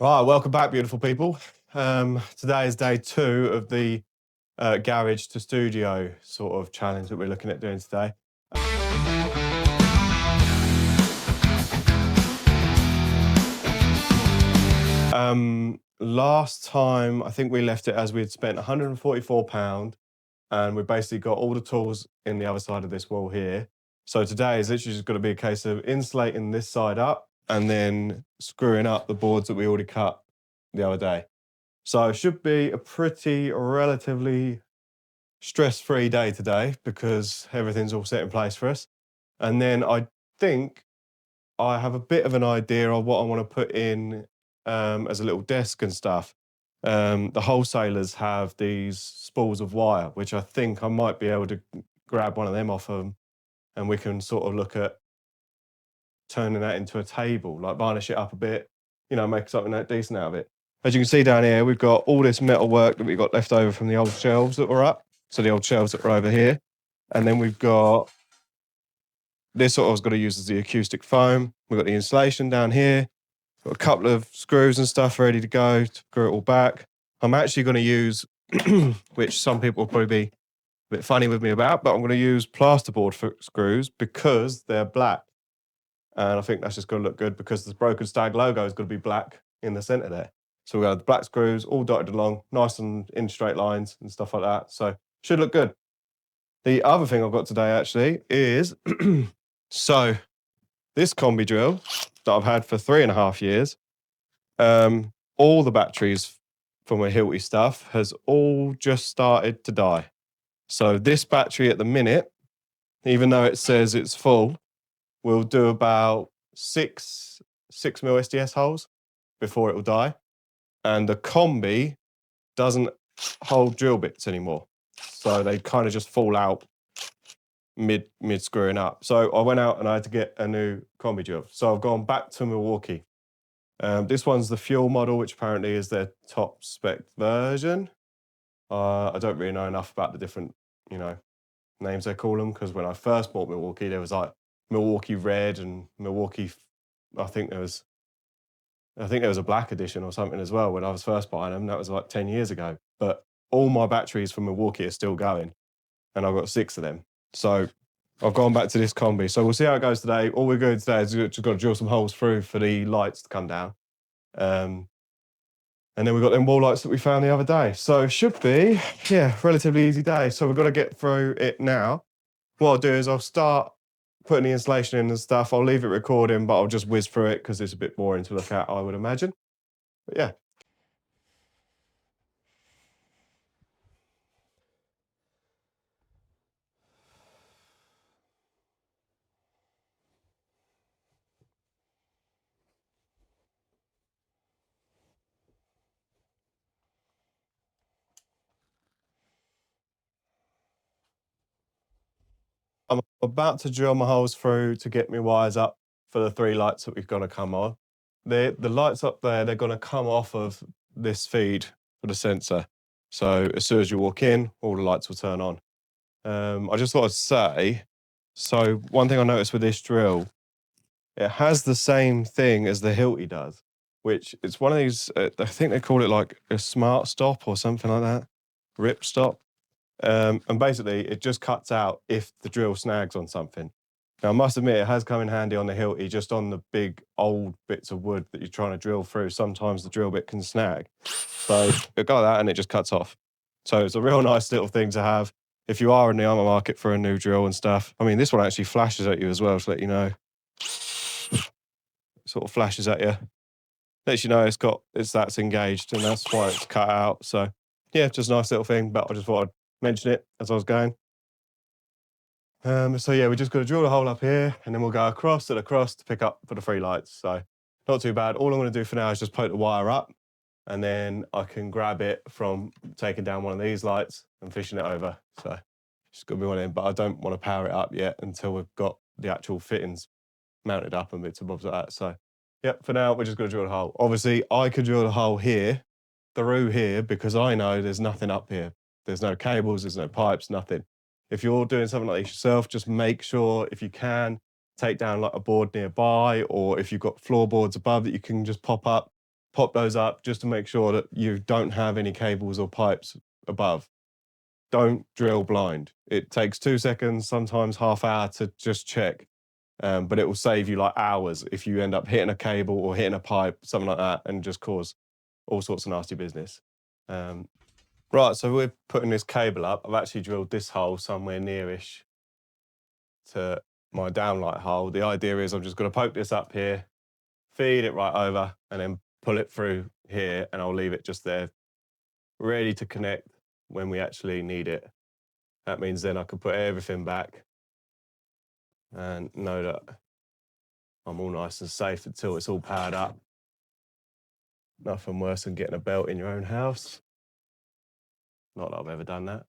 Right, welcome back, beautiful people. Today is day 2 of the garage to studio sort of challenge that we're looking at doing today. Last time, I think we left it as we had spent £144 and we basically got all the tools in the other side of this wall here. So today is literally just going to be a case of insulating this side up and then screwing up the boards that we already cut the other day. So it should be a pretty relatively stress-free day today because everything's all set in place for us. And then I think I have a bit of an idea of what I want to put in as a little desk and stuff. The wholesalers have these spools of wire, which I think I might be able to grab one of them off them, and we can sort of look at turning that into a table, like varnish it up a bit, make something that decent out of it. As you can see down here, we've got all this metal work that we got left over from the old shelves that were up. So the old shelves that were over here. And then we've got this what I was going to use as the acoustic foam. We've got the insulation down here. Got a couple of screws and stuff ready to go to screw it all back. I'm actually going to use, which some people will probably be a bit funny with me about, but I'm going to use plasterboard for screws because they're black. And I think that's just going to look good because the Broken Stag logo is going to be black in the center there. So we have the black screws all dotted along, nice and in straight lines and stuff like that. So should look good. The other thing I've got today actually is, so this combi drill that I've had for 3.5 years, all the batteries for my Hilti stuff has all just started to die. So this battery at the minute, even though it says it's full, will do about 6 mil SDS holes before it will die. And the combi doesn't hold drill bits anymore. So they kind of just fall out mid screwing up. So I went out and I had to get a new combi drill. So I've gone back to Milwaukee. This one's the fuel model, which apparently is their top spec version. I don't really know enough about the different, names they call them, because when I first bought Milwaukee, there was like Milwaukee Red and Milwaukee. I think there was a black edition or something as well when I was first buying them. That was like 10 years ago. But all my batteries from Milwaukee are still going, and I've got 6 of them. So I've gone back to this combi. So we'll see how it goes today. All we're doing today is just got to drill some holes through for the lights to come down. And then we've got them wall lights that we found the other day. So it should be, relatively easy day. So we've got to get through it now. What I'll do is I'll start putting the insulation in and stuff. I'll leave it recording, but I'll just whiz through it because it's a bit boring to look at, I would imagine. But yeah. I'm about to drill my holes through to get my wires up for the 3 lights that we've got to come on. The lights up there, they're going to come off of this feed for the sensor. So as soon as you walk in, all the lights will turn on. I just thought I'd say, so one thing I noticed with this drill, it has the same thing as the Hilti does, which it's one of these, I think they call it like a smart stop or something like that, rip stop. And basically, it just cuts out if the drill snags on something. Now, I must admit, it has come in handy on the Hilti, just on the big old bits of wood that you're trying to drill through. Sometimes the drill bit can snag. So it got that and it just cuts off. So it's a real nice little thing to have if you are in the armor market for a new drill and stuff. I mean, this one actually flashes at you as well to let you know. Sort of flashes at you. Lets you know that's engaged and that's why it's cut out. So yeah, just a nice little thing, but I just thought I'd mention it as I was going. So yeah, we just got to drill the hole up here and then we'll go across to pick up for the 3 lights. So not too bad. All I'm going to do for now is just poke the wire up and then I can grab it from taking down one of these lights and fishing it over. So just got to be one in, but I don't want to power it up yet until we've got the actual fittings mounted up and bits and bobs like that. So yeah, for now, we're just going to drill the hole. Obviously, I could drill the hole here, through here, because I know there's nothing up here. There's no cables, there's no pipes, nothing. If you're doing something like this yourself, just make sure, if you can, take down like a board nearby, or if you've got floorboards above that you can just pop up, pop those up just to make sure that you don't have any cables or pipes above. Don't drill blind. It takes 2 seconds, sometimes half hour to just check. But it will save you like hours if you end up hitting a cable or hitting a pipe, something like that, and just cause all sorts of nasty business. Right, so we're putting this cable up. I've actually drilled this hole somewhere nearish to my downlight hole. The idea is I'm just going to poke this up here, feed it right over, and then pull it through here, and I'll leave it just there, ready to connect when we actually need it. That means then I can put everything back and know that I'm all nice and safe until it's all powered up. Nothing worse than getting a belt in your own house. Not that I've ever done that.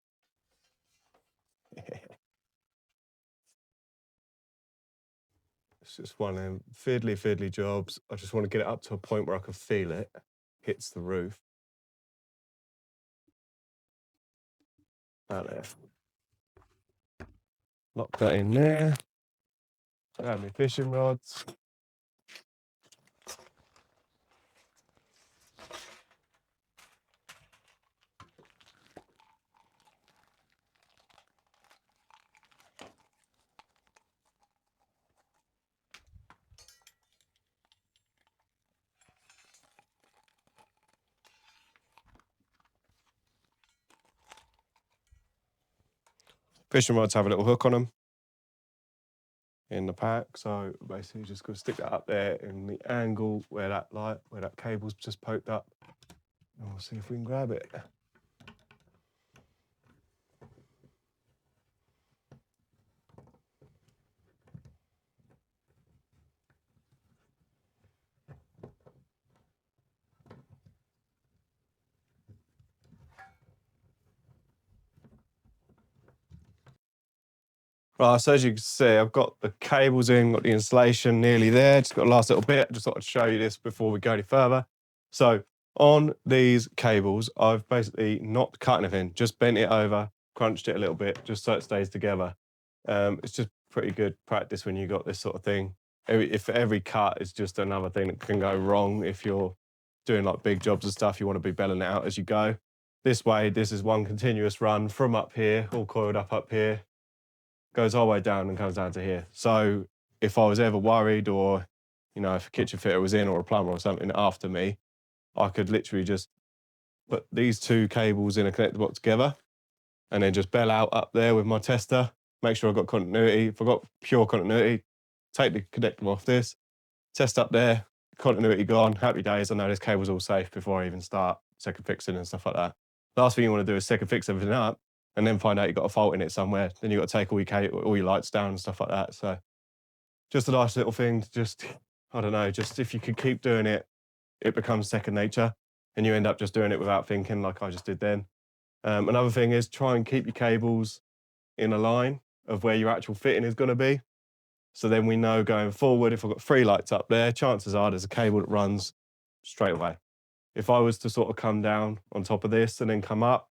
It's just one of them fiddly jobs. I just want to get it up to a point where I can feel it hits the roof. Out there. Lock that in there. Grab my fishing rods. Fishing rods have a little hook on them in the pack, so basically just got to stick that up there in the angle where that cable's just poked up, and we'll see if we can grab it. Right, so as you can see, I've got the cables in, got the insulation nearly there. Just got the last little bit. Just thought I'd show you this before we go any further. So on these cables, I've basically not cut anything, just bent it over, crunched it a little bit, just so it stays together. It's just pretty good practice when you got this sort of thing. If every cut is just another thing that can go wrong, if you're doing like big jobs and stuff, you want to be belling it out as you go. This way, this is one continuous run from up here, all coiled up here, goes all the way down and comes down to here. So if I was ever worried, or if a kitchen fitter was in or a plumber or something after me, I could literally just put these two cables in a connector box together and then just bell out up there with my tester, make sure I've got continuity. If I've got pure continuity, take the connector off this, test up there, continuity gone, happy days. I know this cable's all safe before I even start second fixing and stuff like that. Last thing you want to do is second fix everything up and then find out you've got a fault in it somewhere. Then you've got to take all your lights down and stuff like that. So just a nice little thing to just, I don't know, just if you could keep doing it, it becomes second nature and you end up just doing it without thinking, like I just did then. Another thing is try and keep your cables in a line of where your actual fitting is going to be. So then we know going forward, if I've got 3 lights up there, chances are there's a cable that runs straight away. If I was to sort of come down on top of this and then come up,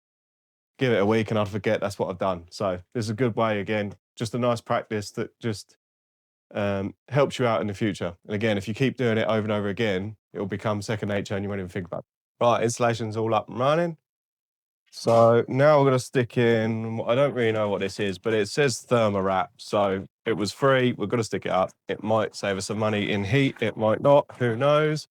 give it a week and I'd forget that's what I've done. So this is a good way, again, just a nice practice that just helps you out in the future. And again, if you keep doing it over and over again, it will become second nature and you won't even think about it. Right, installation's all up and running. So now we're going to stick in, I don't really know what this is, but it says Thermowrap. So it was free, we're going to stick it up. It might save us some money in heat, it might not, who knows?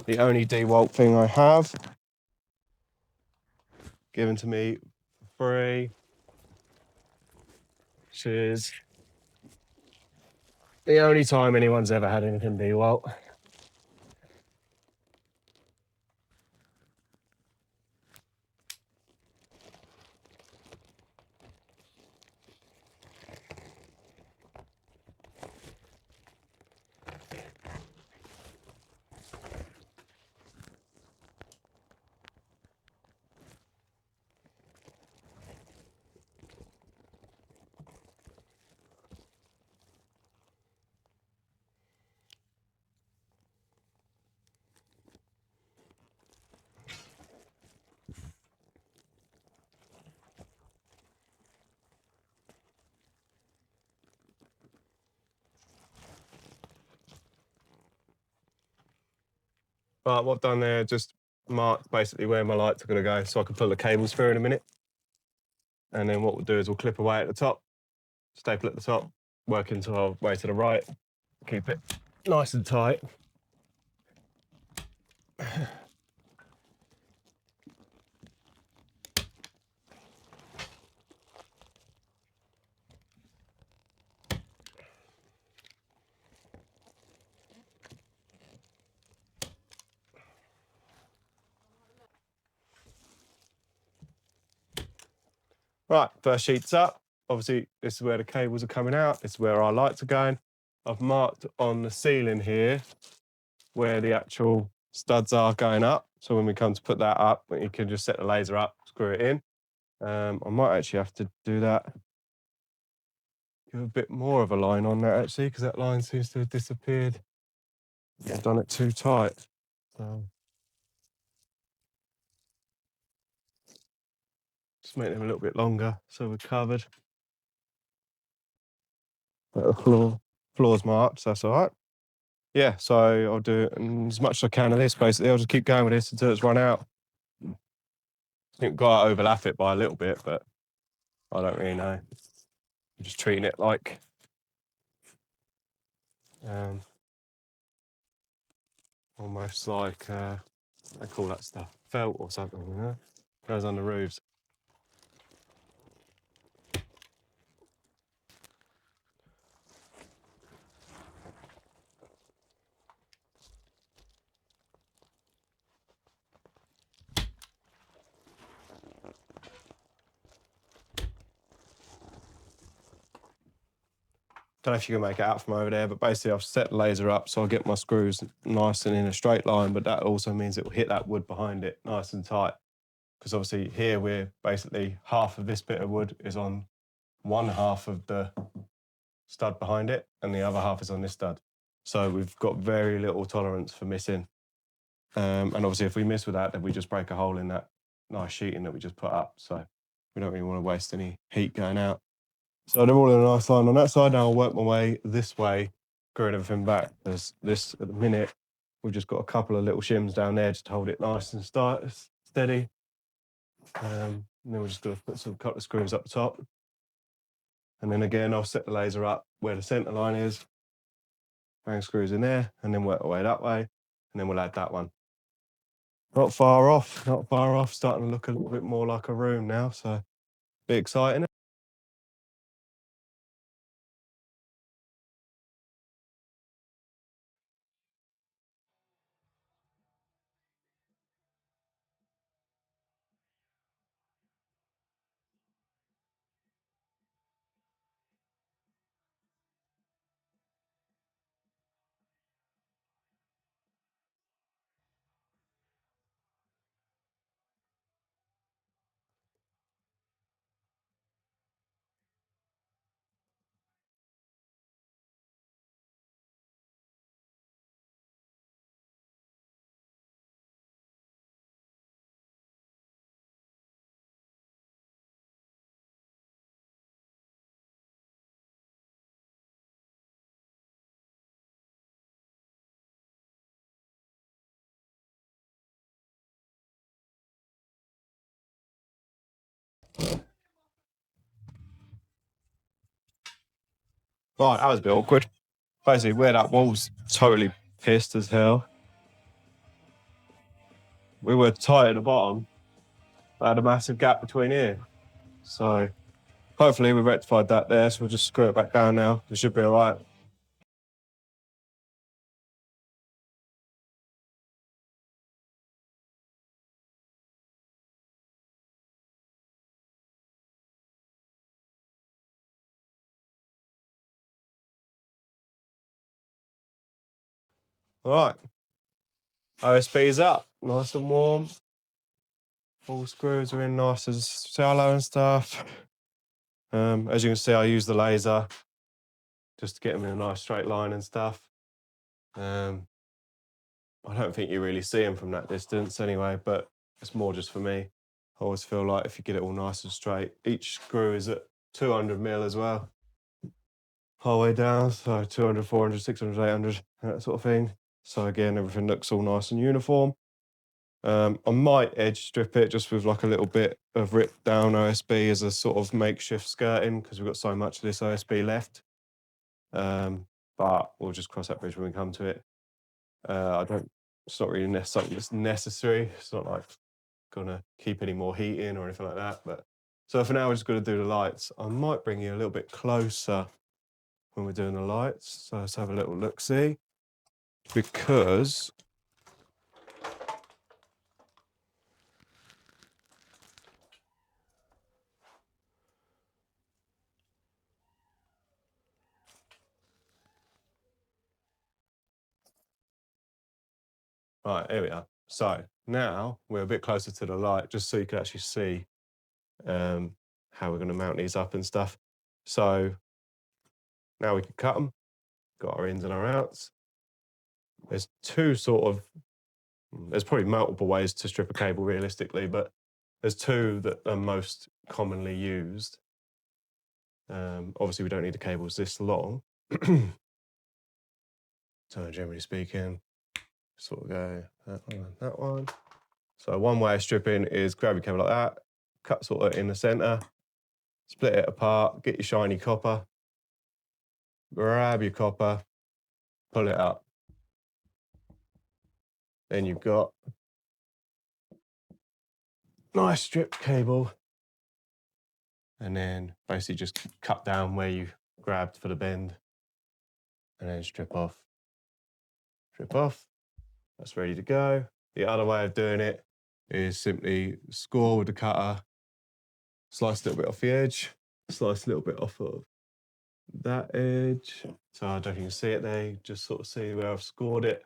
The only DeWalt thing I have, given to me for free, which is the only time anyone's ever had anything DeWalt. Right, what I've done there, just marked basically where my lights are going to go so I can pull the cables through in a minute. And then what we'll do is we'll clip away at the top, staple at the top, work into our way to the right, keep it nice and tight. Right, first sheet's up. Obviously, this is where the cables are coming out. This is where our lights are going. I've marked on the ceiling here where the actual studs are going up. So when we come to put that up, you can just set the laser up, screw it in. I might actually have to do that. Give a bit more of a line on that actually, because that line seems to have disappeared. I've done it too tight. So just make them a little bit longer so we're covered. But the floor's marked, so that's all right. Yeah, so I'll do as much as I can of this basically. I'll just keep going with this until it's run out. I think we've got to overlap it by a little bit, but I don't really know. I'm just treating it like almost like I call that stuff felt or something, you know? Goes on the roofs. Don't know if you can make it out from over there, but basically I've set the laser up so I'll get my screws nice and in a straight line, but that also means it will hit that wood behind it nice and tight. Because obviously here we're basically half of this bit of wood is on one half of the stud behind it and the other half is on this stud. So we've got very little tolerance for missing. And obviously if we miss with that, then we just break a hole in that nice sheeting that we just put up. So we don't really want to waste any heat going out. So they're all in a nice line on that side. Now I'll work my way this way, screwing everything back. There's this at the minute. We've just got a couple of little shims down there just to hold it nice and steady. And then we're just going to put some couple of screws up the top. And then again, I'll set the laser up where the centre line is, bang screws in there, and then work our way that way. And then we'll add that one. Not far off, starting to look a little bit more like a room now. So a bit exciting. Right, that was a bit awkward. Basically, where that wall's totally pissed as hell. We were tight at the bottom. I had a massive gap between here. So hopefully we rectified that there. So we'll just screw it back down now. It should be all right. All right. OSB's up, nice and warm. All screws are in nice and shallow and stuff. As you can see, I use the laser just to get them in a nice straight line and stuff. I don't think you really see them from that distance anyway, but it's more just for me. I always feel like if you get it all nice and straight, each screw is at 200 mil as well. Whole way down, so 200, 400, 600, 800, that sort of thing. So again, everything looks all nice and uniform. I might edge strip it just with like a little bit of ripped down OSB as a sort of makeshift skirting because we've got so much of this OSB left. But we'll just cross that bridge when we come to it. It's not really something that's necessary. It's not like gonna keep any more heat in or anything like that. But so for now, we're just gonna do the lights. I might bring you a little bit closer when we're doing the lights. So let's have a little look see. Because right, here we are. So now we're a bit closer to the light, just so you can actually see how we're going to mount these up and stuff. So now we can cut them. Got our ins and our outs. There's there's probably multiple ways to strip a cable realistically, but there's two that are most commonly used. Obviously, we don't need the cables this long. So generally speaking, sort of go that one and that one. So one way of stripping is grab your cable like that, cut sort of in the center, split it apart, get your shiny copper, grab your copper, pull it up. Then you've got nice stripped cable, and then basically just cut down where you grabbed for the bend, and then strip off. Strip off. That's ready to go. The other way of doing it is simply score with the cutter, slice a little bit off the edge, slice a little bit off of that edge. So I don't know if you can see it there, you just sort of see where I've scored it.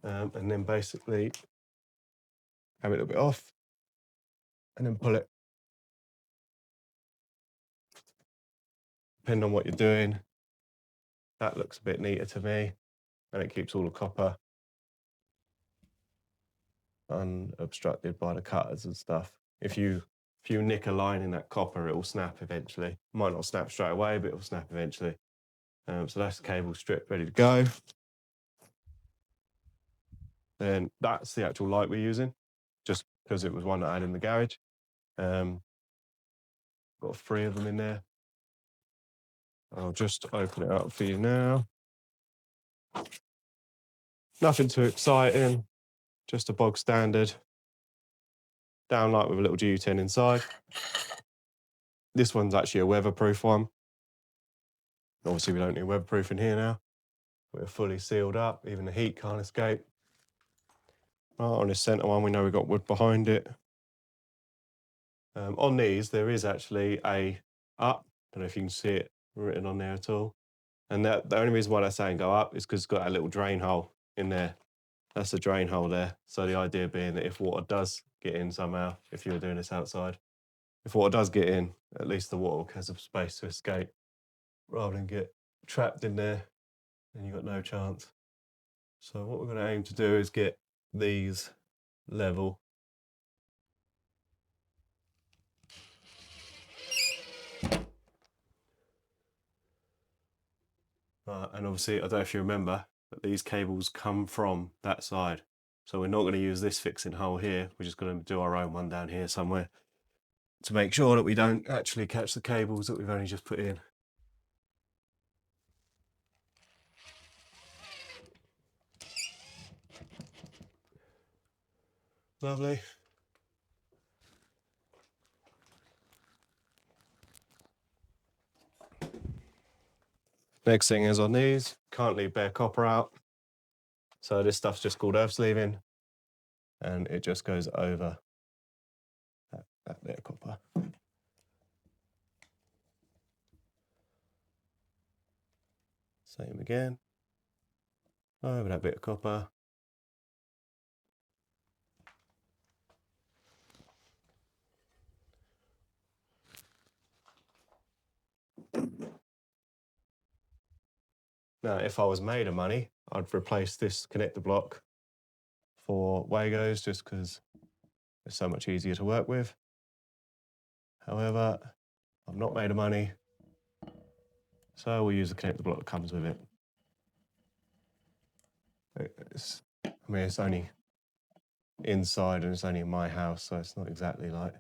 And then basically have it a little bit off and then pull it. Depending on what you're doing, that looks a bit neater to me, and it keeps all the copper unobstructed by the cutters and stuff. If you nick a line in that copper, it will snap eventually. Might not snap straight away, but it will snap eventually. So that's the cable stripped, ready to go. Then that's the actual light we're using, just because it was one that I had in the garage. Got 3 of them in there. I'll just open it up for you now. Nothing too exciting, just a bog standard downlight with a little GU10 inside. This one's actually a weatherproof one. Obviously, we don't need weatherproof in here now. We're fully sealed up, even the heat can't escape. Right, on this centre one, we know we've got wood behind it. On these, there is actually a up. I don't know if you can see it written on there at all. And the only reason why they're saying go up is because it's got a little drain hole in there. That's the drain hole there. So the idea being that if water does get in somehow, if you were doing this outside, if water does get in, at least the water has a space to escape rather than get trapped in there and you've got no chance. So what we're going to aim to do is get these level. And obviously, I don't know if you remember, but these cables come from that side. So we're not going to use this fixing hole here. We're just going to do our own one down here somewhere to make sure that we don't actually catch the cables that we've only just put in. Lovely. Next thing is on these, can't leave bare copper out. So this stuff's just called earth sleeving, and it just goes over that bit of copper. Same again, over that bit of copper. Now, if I was made of money, I'd replace this connector block for Wagos just because it's so much easier to work with. However, I'm not made of money, so we'll use the connector block that comes with it. I mean, it's only inside and it's only in my house, so it's not exactly like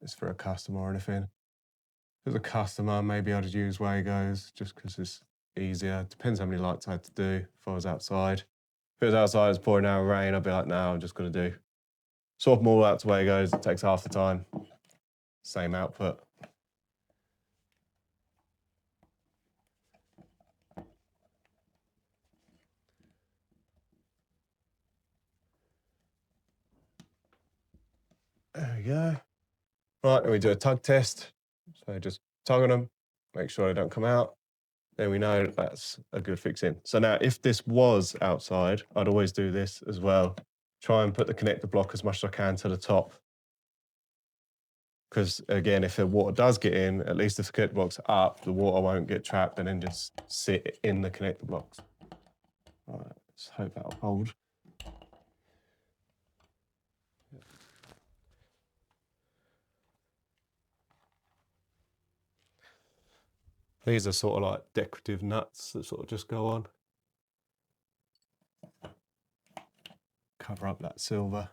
it's for a customer or anything. If it was a customer, maybe I'd use Wagos just because it's easier. Depends how many lights I had to do if I was outside. If it was outside, it's pouring down rain, I'd be like, no, I'm just going to do swap them all out to Wagos. It takes half the time, same output. There we go. Right, then we do a tug test. So just tug on them, make sure they don't come out. Then we know that's a good fix in. So now if this was outside, I'd always do this as well. Try and put the connector block as much as I can to the top. Because again, if the water does get in, at least if the connector block's up, the water won't get trapped and then just sit in the connector blocks. All right, let's hope that'll hold. These are sort of like decorative nuts that sort of just go on. Cover up that silver.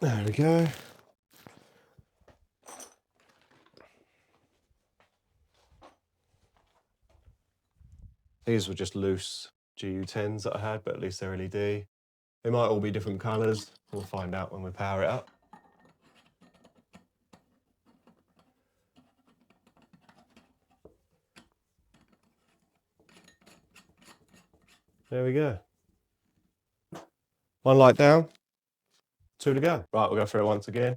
There we go. These were just loose GU10s that I had, but at least they're LED. They might all be different colours. We'll find out when we power it up. There we go. One light down, two to go. Right, we'll go through it once again.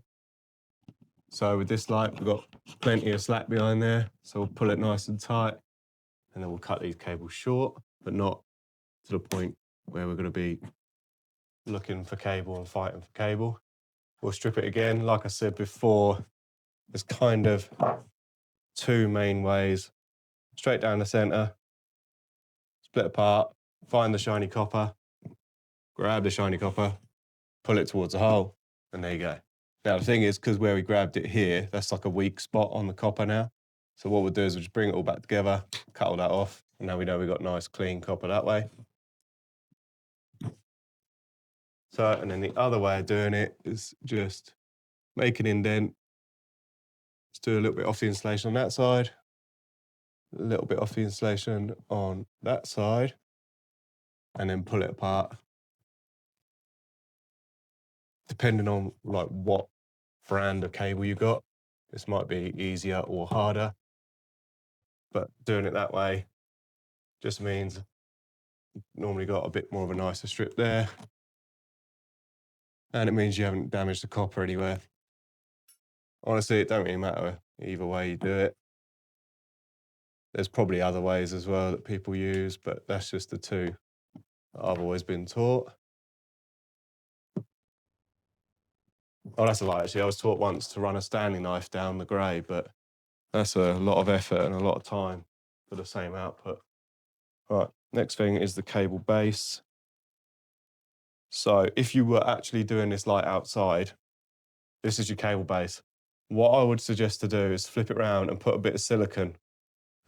So with this light, we've got plenty of slack behind there. So we'll pull it nice and tight and then we'll cut these cables short, but not to the point where we're going to be looking for cable and fighting for cable. We'll strip it again. Like I said before, there's kind of two main ways. Straight down the center, split apart, find the shiny copper, grab the shiny copper, pull it towards the hole, and there you go. Now the thing is, because where we grabbed it here, that's like a weak spot on the copper now. So what we'll do is we'll just bring it all back together, cut all that off, and now we know we've got nice clean copper that way. So, and then the other way of doing it is just make an indent. Let's do a little bit off the insulation on that side, a little bit off the insulation on that side, and then pull it apart. Depending on like what brand of cable you got, this might be easier or harder, but doing it that way just means you've normally got a bit more of a nicer strip there, and it means you haven't damaged the copper anywhere. Honestly, it don't really matter either way you do it. There's probably other ways as well that people use, but that's just the two that I've always been taught. Oh, that's a lie, actually. I was taught once to run a Stanley knife down the grey, but that's a lot of effort and a lot of time for the same output. Right, next thing is the cable base. So if you were actually doing this light outside, this is your cable base. What I would suggest to do is flip it around and put a bit of silicone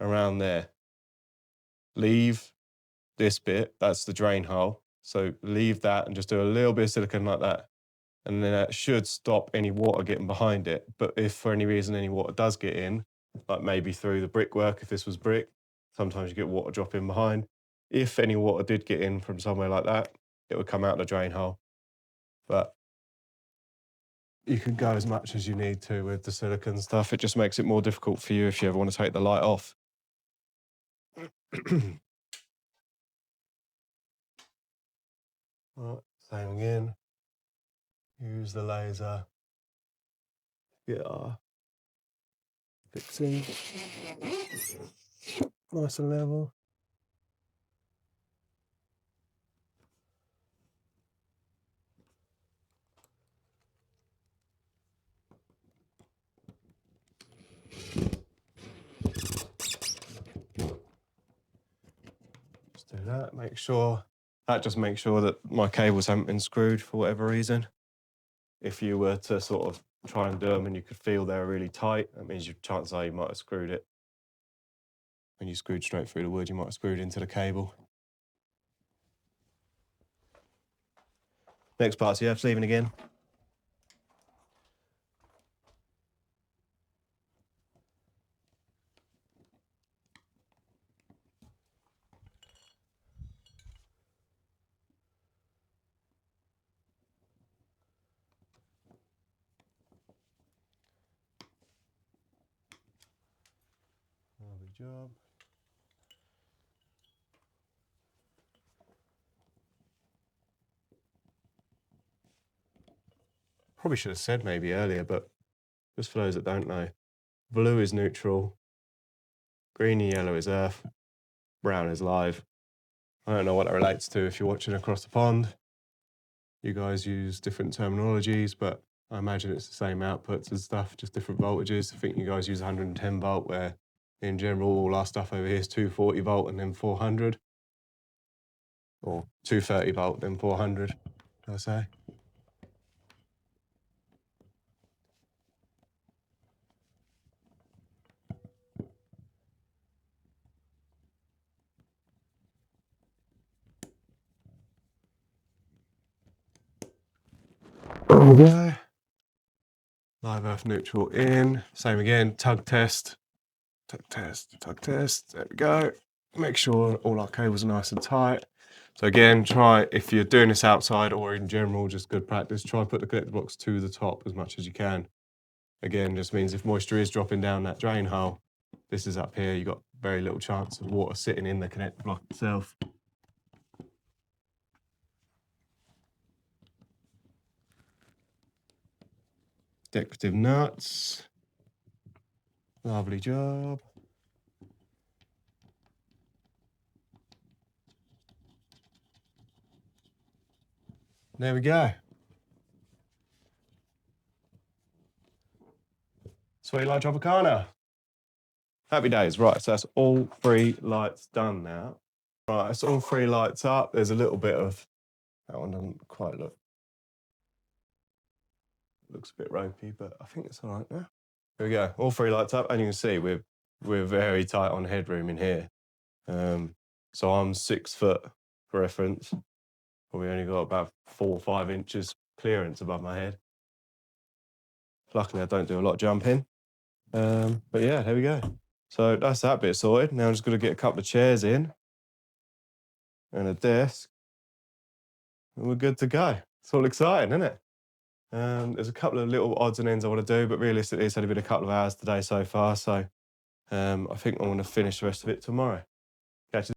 around there. Leave this bit, that's the drain hole. So leave that and just do a little bit of silicone like that. And then that should stop any water getting behind it. But if for any reason any water does get in, like maybe through the brickwork, if this was brick, sometimes you get water dropping behind. If any water did get in from somewhere like that, it would come out the drain hole. But you can go as much as you need to with the silicone stuff. It just makes it more difficult for you if you ever want to take the light off. Right, same again. Use the laser. Get our fixing nice and level. Just do that, make sure, that just makes sure that my cables haven't been screwed for whatever reason. if you were to sort of try and do them and you could feel they're really tight, that means your chances are you might have screwed it. When you screwed straight through the wood, you might have screwed into the cable. Next part's the earth sleeving again. Lovely job. Probably should have said maybe earlier, but just for those that don't know, blue is neutral, green and yellow is earth, brown is live. I don't know what that relates to if you're watching across the pond. You guys use different terminologies, but I imagine it's the same outputs and stuff, just different voltages. I think you guys use 110 volt, where in general all our stuff over here is 240 volt and then 400. Or 230 volt, then 400, I say. There we go. Live earth neutral in. Same again, tug test. Tug test, tug test. There we go. Make sure all our cables are nice and tight. So again, try, if you're doing this outside or in general, just good practice, try and put the connector blocks to the top as much as you can. Again, just means if moisture is dropping down that drain hole, this is up here, you've got very little chance of water sitting in the connector block itself. Decorative nuts. Lovely job. There we go. Sweet light Tropicana. Happy days. Right, so that's all 3 lights done now. Right, it's all 3 lights up. There's a little bit of, that one doesn't quite look, looks a bit ropey, but I think it's all right now. There we go, all 3 lights up, and you can see we're very tight on headroom in here. So I'm 6 foot for reference. Probably only got about 4 or 5 inches clearance above my head. Luckily, I don't do a lot of jumping. But yeah, there we go. So that's that bit sorted. Now I'm just going to get a couple of chairs in and a desk, and we're good to go. It's all exciting, isn't it? There's a couple of little odds and ends I want to do, but realistically, it's only been a couple of hours today so far. So I think I want to finish the rest of it tomorrow.